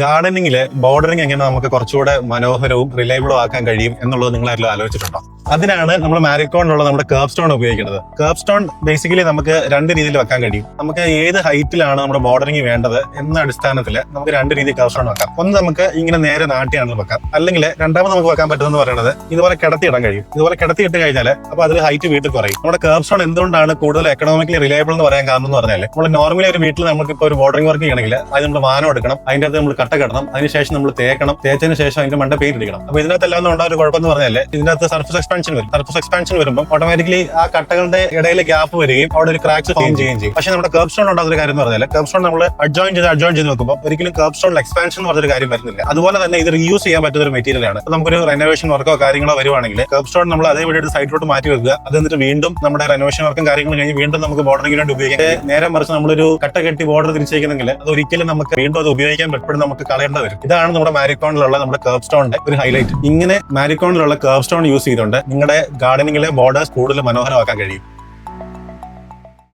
ഗാർഡനിങ്ങില് bordering എങ്ങനെ നമുക്ക് കുറച്ചുകൂടെ മനോഹരവും റിലയബിളും ആക്കാൻ കഴിയും എന്നുള്ളത് നിങ്ങളാരെങ്കിലും ആലോചിച്ചിട്ടുണ്ടോ? അതിനാണ് നമ്മൾ മാരിക്കോണിലുള്ള നമ്മുടെ കർവ് സ്റ്റോൺ ഉപയോഗിക്കുന്നത്. കർവ് സ്റ്റോൺ ബേസിക്കലി നമുക്ക് രണ്ട് രീതിയിൽ വെക്കാൻ കഴിയും. നമുക്ക് ഏത് ഹൈറ്റിലാണ് നമ്മുടെ ബോർഡറിംഗ് വേണ്ടത് എന്ന അടിസ്ഥാനത്തിൽ നമുക്ക് രണ്ട് രീതിയിൽ കർവ് സ്റ്റോൺ വെക്കാം. ഒന്ന് നമുക്ക് ഇങ്ങനെ നേരെ നാട്ടിയാണെന്ന് വെക്കാം, അല്ലെങ്കിൽ രണ്ടാമത് നമുക്ക് വെക്കാൻ പറ്റുമെന്ന് പറയുന്നത് ഇതുപോലെ കിടത്തിയിടാൻ കഴിയും. ഇതുപോലെ കിടത്തിയിട്ട് കഴിഞ്ഞാൽ അപ്പോൾ അതിൽ ഹൈറ്റ് വീട്ടിൽ കുറയും. നമ്മുടെ കർവ് സ്റ്റോൺ എന്തുകൊണ്ടാണ് കൂടുതൽ എക്കണോമിക്കലി റിലയബിൾ എന്ന് പറയാൻ കാരണം എന്ന് പറഞ്ഞാൽ, നമ്മൾ നോർമലി ഒരു വീട്ടിൽ നമുക്കിപ്പോൾ ഒരു ബോർഡറിംഗ് വർക്ക് ചെയ്യണമെങ്കിൽ അത് നമ്മൾ വാനം എടുക്കണം, അതിന്റെ അകത്ത് നമ്മൾ കട്ട കെട്ടണം, അതിനുശേഷം നമ്മൾ തേക്കണം, തേച്ചതിന് ശേഷം അതിന്റെ മണ്ട പെയിന്റ് അടിക്കണം. അപ്പോൾ ഇതിനകത്തെല്ലാം ഉണ്ടായ ഒരു കുഴപ്പം എന്ന് പറഞ്ഞാൽ ഇതിനകത്ത് സർഫസ് എക്സ്പാൻഷൻ വരും. സർഫസ് എക്സ്പാൻഷൻ വരുമ്പോൾ ഓട്ടോമാറ്റിക്കലി ആ കട്ടകളുടെ ഇടയിൽ ഗ്യാപ്പ് വരികയും അവിടെ ഒരു ക്രാക്സ് ഫോം ചെയ്യുകയും ചെയ്യും. പക്ഷേ നമ്മുടെ കർവ് സ്റ്റോൺ ഉണ്ടാകുന്ന ഒരു കാര്യം എന്ന് പറഞ്ഞാൽ, കർവ് സ്റ്റോൺ നമ്മൾ അഡ്ജോയിൻ ചെയ്ത് നോക്കുമ്പോൾ ഒരിക്കലും കർവ് സ്റ്റോണിൽ എക്സ്പാൻഷൻ എന്ന് പറഞ്ഞൊരു കാര്യം വരുന്നില്ല. അതുപോലെ തന്നെ ഇത് റീയൂസ് ചെയ്യാൻ പറ്റുന്ന ഒരു മെറ്റീരിയൽ ആണ്. നമുക്കൊരു റെനോവേഷൻ വർക്കോ കാര്യങ്ങളോ വരുവാണെങ്കിൽ കർവ് സ്റ്റോൺ നമ്മൾ അതേപടി ഒരു സൈഡിലോട്ട് മാറ്റി വെക്കുക. അത് എന്നിട്ട് വീണ്ടും നമ്മുടെ റെനോവേഷൻ വർക്കും കാര്യങ്ങളും കഴിഞ്ഞ് വീണ്ടും നമുക്ക് ബോർഡറിംഗിന് വേണ്ടി ഉപയോഗിക്കാം. നേരെ മറിച്ച് നമ്മളൊരു കട്ട കെട്ടി ബോർഡർ തിരിച്ചേക്കുന്നെങ്കിൽ അത് ഒരിക്കലും നമുക്ക് വീണ്ടും അത് ഉപയോഗിക്കാൻ പറ്റും, നമുക്ക് കളയേണ്ട വരും. ഇതാണ് നമ്മുടെ മാരിക്കോണിലുള്ള നമ്മുടെ കർവ് സ്റ്റോണിന്റെ ഒരു ഹൈലൈറ്റ്. ഇങ്ങനെ മാരിക്കോണിലുള്ള കർവ് സ്റ്റോൺ യൂസ് ചെയ്തുകൊണ്ട് നിങ്ങളുടെ ഗാർഡനിങ്ങിലെ ബോർഡേഴ്സ് കൂടുതൽ മനോഹരമാക്കാൻ കഴിയും.